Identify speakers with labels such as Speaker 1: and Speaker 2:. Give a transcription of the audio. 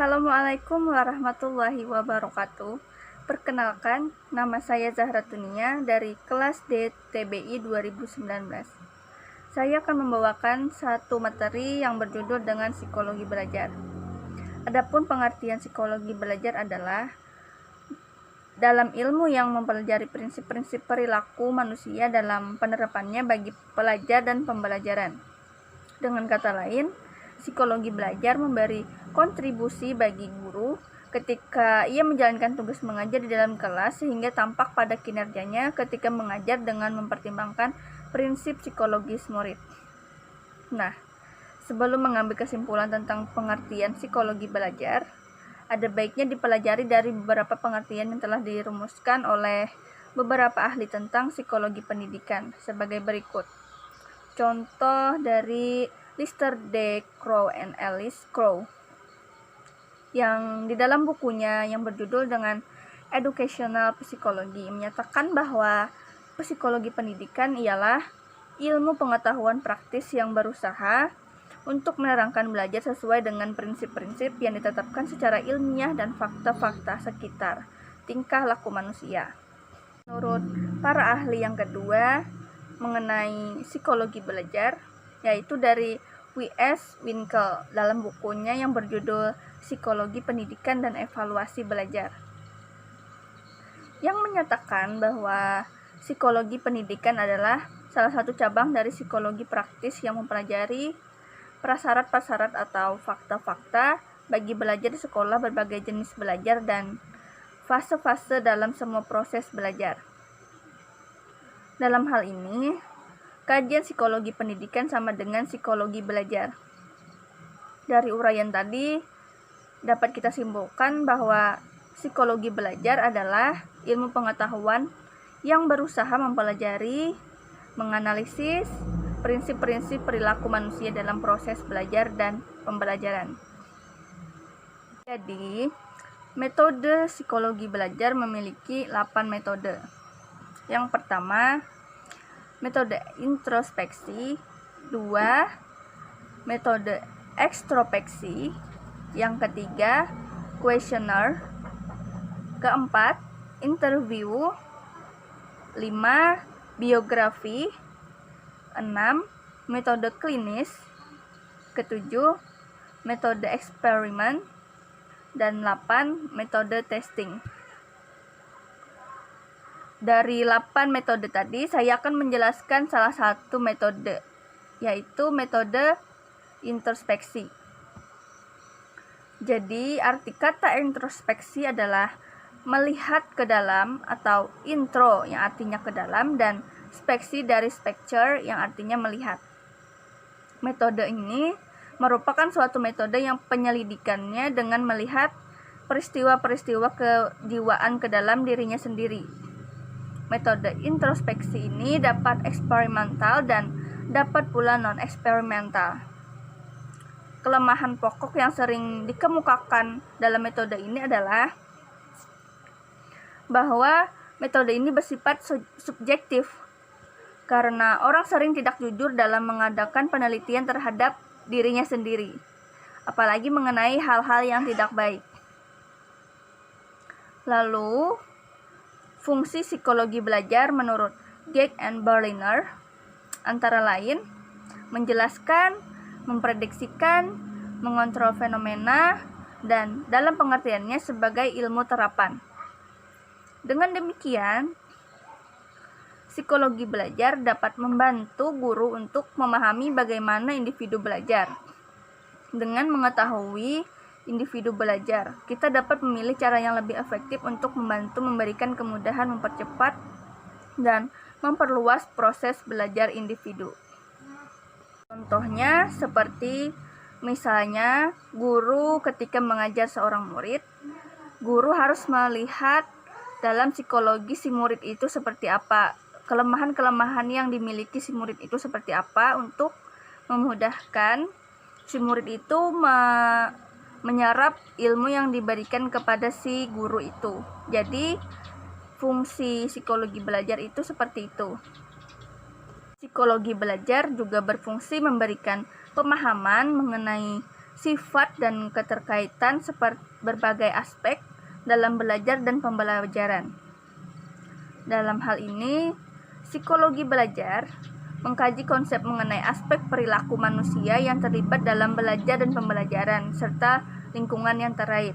Speaker 1: Assalamualaikum warahmatullahi wabarakatuh. Perkenalkan, nama saya Zahra Tunia dari kelas D TBI 2019. Saya akan membawakan satu materi yang berjudul dengan psikologi belajar. Adapun pengertian psikologi belajar adalah dalam ilmu yang mempelajari prinsip-prinsip perilaku manusia dalam penerapannya bagi pelajar dan pembelajaran. Dengan kata lain, psikologi belajar memberi kontribusi bagi guru ketika ia menjalankan tugas mengajar di dalam kelas sehingga tampak pada kinerjanya ketika mengajar dengan mempertimbangkan prinsip psikologis murid. Nah, sebelum mengambil kesimpulan tentang pengertian psikologi belajar, ada baiknya dipelajari dari beberapa pengertian yang telah dirumuskan oleh beberapa ahli tentang psikologi pendidikan sebagai berikut. Contoh dari Lister D. Crow and Alice Crow yang di dalam bukunya yang berjudul dengan Educational Psychology menyatakan bahwa psikologi pendidikan ialah ilmu pengetahuan praktis yang berusaha untuk menerangkan belajar sesuai dengan prinsip-prinsip yang ditetapkan secara ilmiah dan fakta-fakta sekitar tingkah laku manusia. Menurut para ahli yang kedua mengenai psikologi belajar, yaitu dari W.S. Winkel dalam bukunya yang berjudul Psikologi Pendidikan dan Evaluasi Belajar, yang menyatakan bahwa psikologi pendidikan adalah salah satu cabang dari psikologi praktis yang mempelajari prasyarat-prasyarat atau fakta-fakta bagi belajar di sekolah, berbagai jenis belajar, dan fase-fase dalam semua proses belajar. Dalam hal ini, kajian psikologi pendidikan sama dengan psikologi belajar. Dari uraian tadi, dapat kita simpulkan bahwa psikologi belajar adalah ilmu pengetahuan yang berusaha mempelajari, menganalisis prinsip-prinsip perilaku manusia dalam proses belajar dan pembelajaran. Jadi, metode psikologi belajar memiliki 8 metode. Yang pertama, metode introspeksi. 2. Metode ekstrospeksi. Yang ketiga, questionnaire. Keempat, interview. 5. Biografi. 6. Metode klinis. Ketujuh, metode eksperimen. Dan 8. Metode testing. Dari 8 metode tadi, saya akan menjelaskan salah satu metode, yaitu metode introspeksi. Jadi, arti kata introspeksi adalah melihat ke dalam atau intro yang artinya ke dalam dan speksi dari specture yang artinya melihat. Metode ini merupakan suatu metode yang penyelidikannya dengan melihat peristiwa-peristiwa kejiwaan ke dalam dirinya sendiri. Metode introspeksi ini dapat eksperimental dan dapat pula non-eksperimental. Kelemahan pokok yang sering dikemukakan dalam metode ini adalah bahwa metode ini bersifat subjektif karena orang sering tidak jujur dalam mengadakan penelitian terhadap dirinya sendiri, apalagi mengenai hal-hal yang tidak baik. Lalu, fungsi psikologi belajar menurut Geek and Berliner antara lain menjelaskan, memprediksikan, mengontrol fenomena, dan dalam pengertiannya sebagai ilmu terapan. Dengan demikian, psikologi belajar dapat membantu guru untuk memahami bagaimana individu belajar. Dengan mengetahui individu belajar, kita dapat memilih cara yang lebih efektif untuk membantu memberikan kemudahan, mempercepat, dan memperluas proses belajar individu. Contohnya seperti misalnya guru ketika mengajar seorang murid, guru harus melihat dalam psikologi si murid itu seperti apa, kelemahan-kelemahan yang dimiliki si murid itu seperti apa untuk memudahkan si murid itu menyerap ilmu yang diberikan kepada si guru itu. Jadi, fungsi psikologi belajar itu seperti itu. Psikologi belajar juga berfungsi memberikan pemahaman mengenai sifat dan keterkaitan seperti berbagai aspek dalam belajar dan pembelajaran. Dalam hal ini, psikologi belajar mengkaji konsep mengenai aspek perilaku manusia yang terlibat dalam belajar dan pembelajaran, serta lingkungan yang terkait.